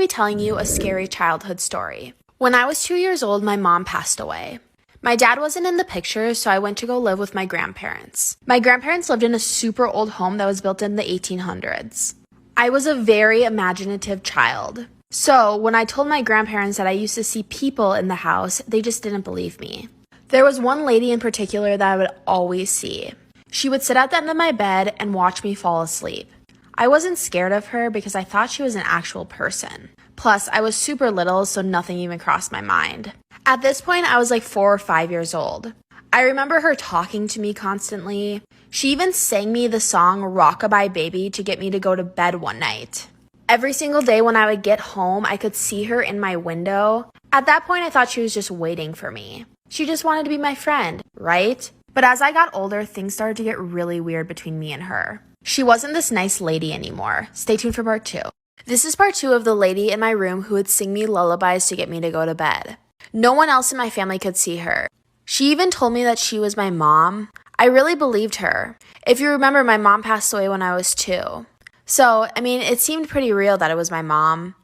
be telling you a scary childhood story. When I was 2 years old, my mom passed away. My dad wasn't in the picture, so I went to go live with my grandparents. My grandparents lived in a super old home that was built in the 1800s. I was a very imaginative child. So when I told my grandparents that I used to see people in the house, they just didn't believe me. There was one lady in particular that I would always see. She would sit at the end of my bed and watch me fall asleep. I wasn't scared of her because I thought she was an actual person. Plus, I was super little, so nothing even crossed my mind. At this point, I was like 4 or 5 years old. I remember her talking to me constantly. She even sang me the song Rockabye Baby to get me to go to bed one night. Every single day when I would get home, I could see her in my window. At that point, I thought she was just waiting for me. She just wanted to be my friend, right? But as I got older, things started to get really weird between me and her. She wasn't this nice lady anymore. Stay tuned for part 2. This is part 2 of the lady in my room who would sing me lullabies to get me to go to bed. No one else in my family could see her. She even told me that she was my mom. I really believed her. If you remember, my mom passed away when I was 2. So, it seemed pretty real that it was my mom.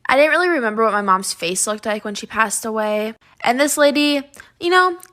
I didn't really remember what my mom's face looked like when she passed away. And this lady,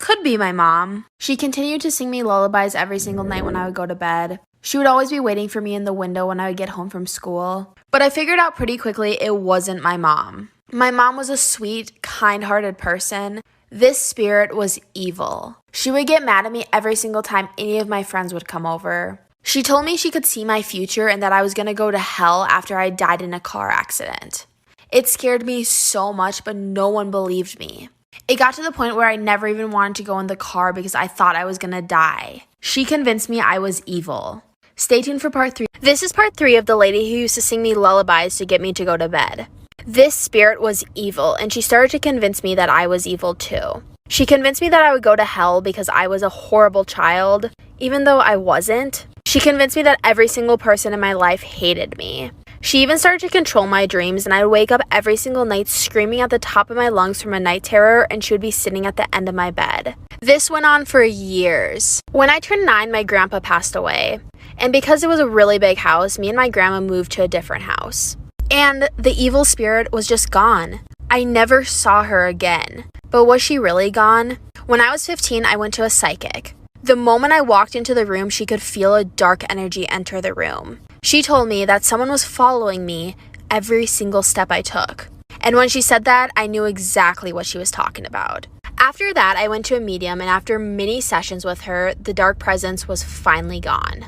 could be my mom. She continued to sing me lullabies every single night when I would go to bed. She would always be waiting for me in the window when I would get home from school. But I figured out pretty quickly it wasn't my mom. My mom was a sweet, kind-hearted person. This spirit was evil. She would get mad at me every single time any of my friends would come over. She told me she could see my future and that I was going to go to hell after I died in a car accident. It scared me so much, but no one believed me. It got to the point where I never even wanted to go in the car because I thought I was going to die. She convinced me I was evil. Stay tuned for part 3. This is part 3 of the lady who used to sing me lullabies to get me to go to bed. This spirit was evil, and she started to convince me that I was evil too. She convinced me that I would go to hell because I was a horrible child, even though I wasn't. She convinced me that every single person in my life hated me. She even started to control my dreams, and I would wake up every single night screaming at the top of my lungs from a night terror, and she would be sitting at the end of my bed. This went on for years. When I turned 9, my grandpa passed away. And because it was a really big house, me and my grandma moved to a different house. And the evil spirit was just gone. I never saw her again. But was she really gone? When I was 15, I went to a psychic. The moment I walked into the room, she could feel a dark energy enter the room. She told me that someone was following me every single step I took. And when she said that, I knew exactly what she was talking about. After that, I went to a medium, and after many sessions with her, the dark presence was finally gone.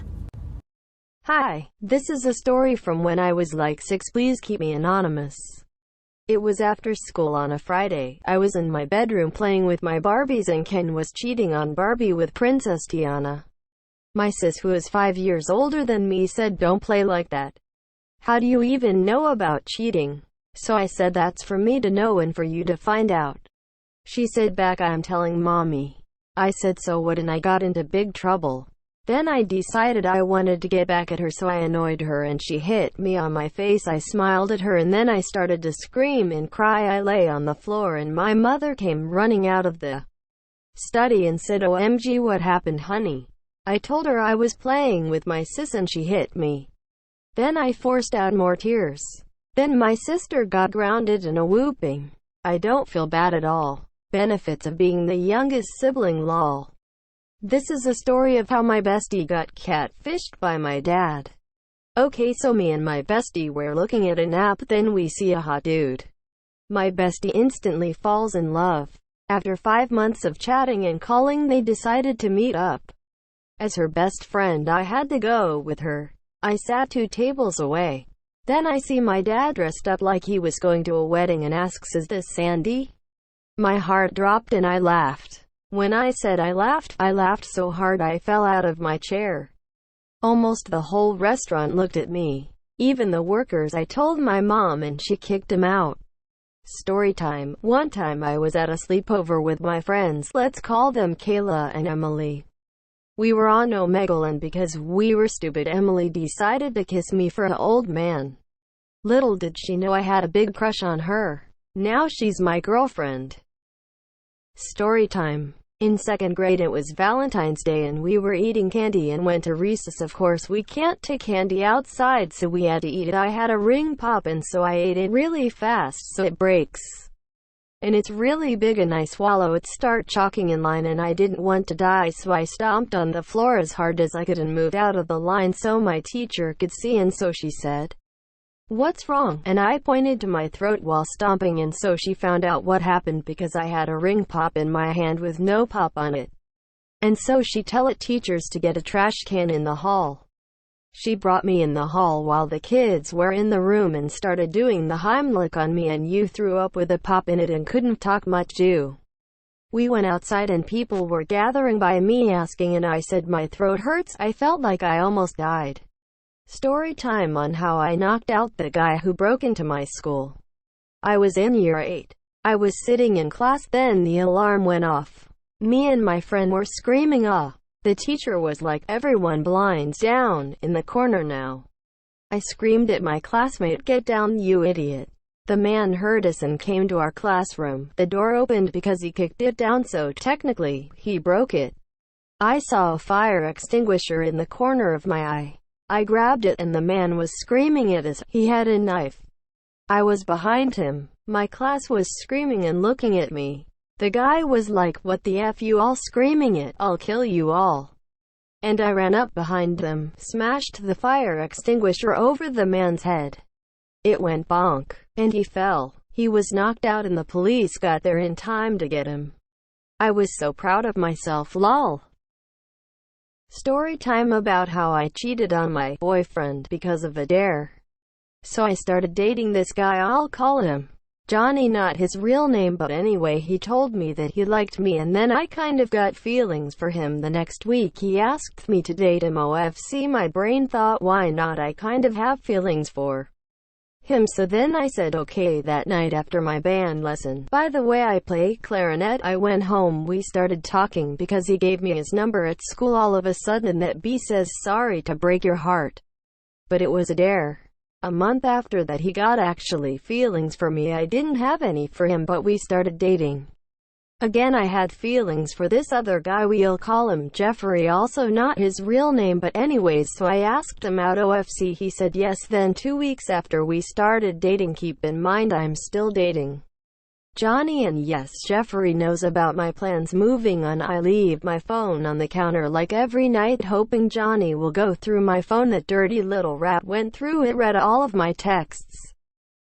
Hi, this is a story from when I was like 6. Please keep me anonymous. It was after school on a Friday. I was in my bedroom playing with my Barbies and Ken was cheating on Barbie with Princess Tiana. My sis, who is 5 years older than me, said, "Don't play like that. How do you even know about cheating?" So I said, "That's for me to know and for you to find out." She said back, "I'm telling mommy." I said, "So what?" And I got into big trouble. Then I decided I wanted to get back at her, so I annoyed her and she hit me on my face. I smiled at her and then I started to scream and cry. I lay on the floor and my mother came running out of the study and said, "OMG, what happened, honey?" I told her I was playing with my sis and she hit me. Then I forced out more tears. Then my sister got grounded and a whooping. I don't feel bad at all. Benefits of being the youngest sibling, lol. This is a story of how my bestie got catfished by my dad. Okay, so me and my bestie were looking at an app, then we see a hot dude. My bestie instantly falls in love. After 5 months of chatting and calling, they decided to meet up. As her best friend, I had to go with her. I sat 2 tables away. Then I see my dad dressed up like he was going to a wedding and asks, "Is this Sandy?" My heart dropped and I laughed. When I said I laughed so hard I fell out of my chair. Almost the whole restaurant looked at me. Even the workers. I told my mom and she kicked him out. Story time. One time I was at a sleepover with my friends. Let's call them Kayla and Emily. We were on Omegle, and because we were stupid, Emily decided to kiss me for an old man. Little did she know I had a big crush on her. Now she's my girlfriend. Story time. In second grade it was Valentine's Day and we were eating candy and went to recess. Of course we can't take candy outside, so we had to eat it. I had a ring pop and so I ate it really fast so it breaks. And it's really big and I swallow it, start chalking in line, and I didn't want to die, so I stomped on the floor as hard as I could and moved out of the line so my teacher could see, and so she said, "What's wrong?" And I pointed to my throat while stomping, and so she found out what happened because I had a ring pop in my hand with no pop on it. And so she told teachers to get a trash can in the hall. She brought me in the hall while the kids were in the room and started doing the Heimlich on me, and you threw up with a pop in it and couldn't talk much too. We went outside and people were gathering by me asking, and I said my throat hurts. I felt like I almost died. Story time on how I knocked out the guy who broke into my school. I was in year 8. I was sitting in class, then the alarm went off. Me and my friend were screaming ah. The teacher was like, "Everyone blinds down, in the corner now." I screamed at my classmate, "Get down, you idiot." The man heard us and came to our classroom. The door opened because he kicked it down, so technically, he broke it. I saw a fire extinguisher in the corner of my eye. I grabbed it and the man was screaming at us. He had a knife. I was behind him. My class was screaming and looking at me. The guy was like, "What the F you all screaming at? I'll kill you all." And I ran up behind them, smashed the fire extinguisher over the man's head. It went bonk, and he fell. He was knocked out and the police got there in time to get him. I was so proud of myself, lol. Story time about how I cheated on my boyfriend because of a dare. So I started dating this guy, I'll call him Johnny, not his real name, but anyway, he told me that he liked me and then I kind of got feelings for him. The next week he asked me to date him. OFC, my brain thought, why not, I kind of have feelings for him. So then I said okay. That night after my band lesson, by the way I play clarinet, I went home. We started talking because he gave me his number at school. All of a sudden that B says, "Sorry to break your heart, but it was a dare." A month after that he got actually feelings for me. I didn't have any for him, but we started dating. Again I had feelings for this other guy, we'll call him Jeffrey, also not his real name, but anyways, so I asked him out. OFC, he said yes. Then 2 weeks after we started dating, keep in mind I'm still dating Johnny, and yes, Jeffrey knows about my plans moving on. I leave my phone on the counter like every night, hoping Johnny will go through my phone. That dirty little rat went through it, read all of my texts,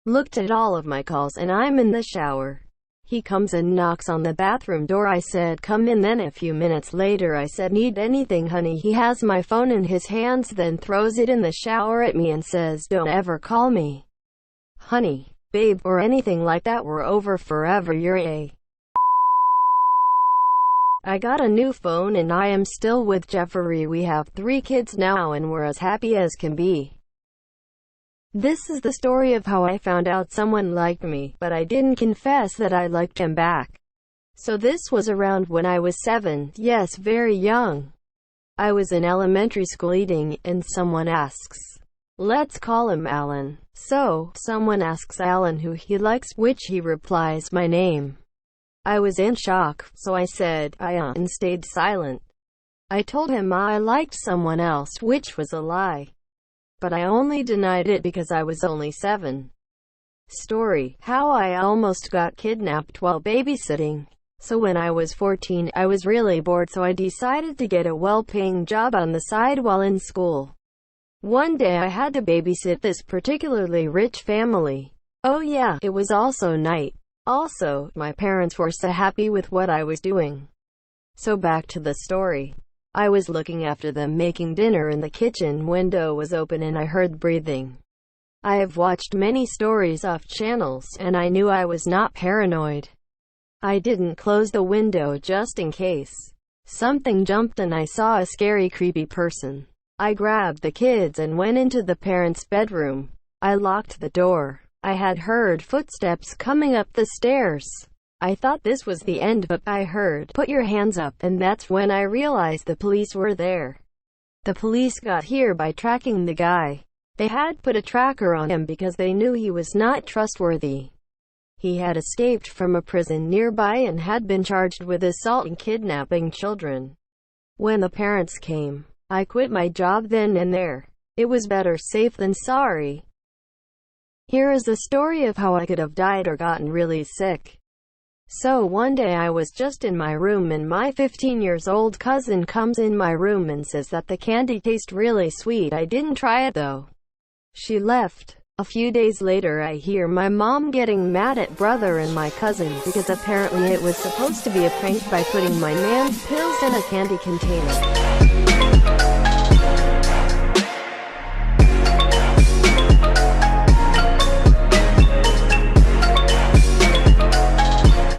looked at all of my calls, and I'm in the shower. He comes and knocks on the bathroom door. I said, "Come in." Then a few minutes later I said, "Need anything, honey?" He has my phone in his hands, then throws it in the shower at me and says, "Don't ever call me honey, babe, or anything like that. We're over forever. You're a..." I got a new phone and I am still with Jeffrey. We have 3 kids now and we're as happy as can be. This is the story of how I found out someone liked me, but I didn't confess that I liked him back. So this was around when I was 7, yes, very young. I was in elementary school eating, and someone asks, let's call him Alan. So, someone asks Alan who he likes, which he replies, my name. I was in shock, so I said, and stayed silent. I told him I liked someone else, which was a lie. But I only denied it because I was only 7. Story: how I almost got kidnapped while babysitting. So when I was 14, I was really bored, so I decided to get a well-paying job on the side while in school. One day I had to babysit this particularly rich family. Oh yeah, it was also night. Also, my parents were so happy with what I was doing. So back to the story. I was looking after them making dinner and the kitchen window was open and I heard breathing. I have watched many stories off channels, and I knew I was not paranoid. I didn't close the window just in case something jumped and I saw a scary, creepy person. I grabbed the kids and went into the parents' bedroom. I locked the door. I had heard footsteps coming up the stairs. I thought this was the end, but I heard, "Put your hands up," and that's when I realized the police were there. The police got here by tracking the guy. They had put a tracker on him because they knew he was not trustworthy. He had escaped from a prison nearby and had been charged with assault and kidnapping children. When the parents came, I quit my job then and there. It was better safe than sorry. Here is the story of how I could have died or gotten really sick. So one day I was just in my room and my 15-year-old cousin comes in my room and says that the candy tastes really sweet. I didn't try it though. She left. A few days later I hear my mom getting mad at brother and my cousin because apparently it was supposed to be a prank by putting my man's pills in a candy container.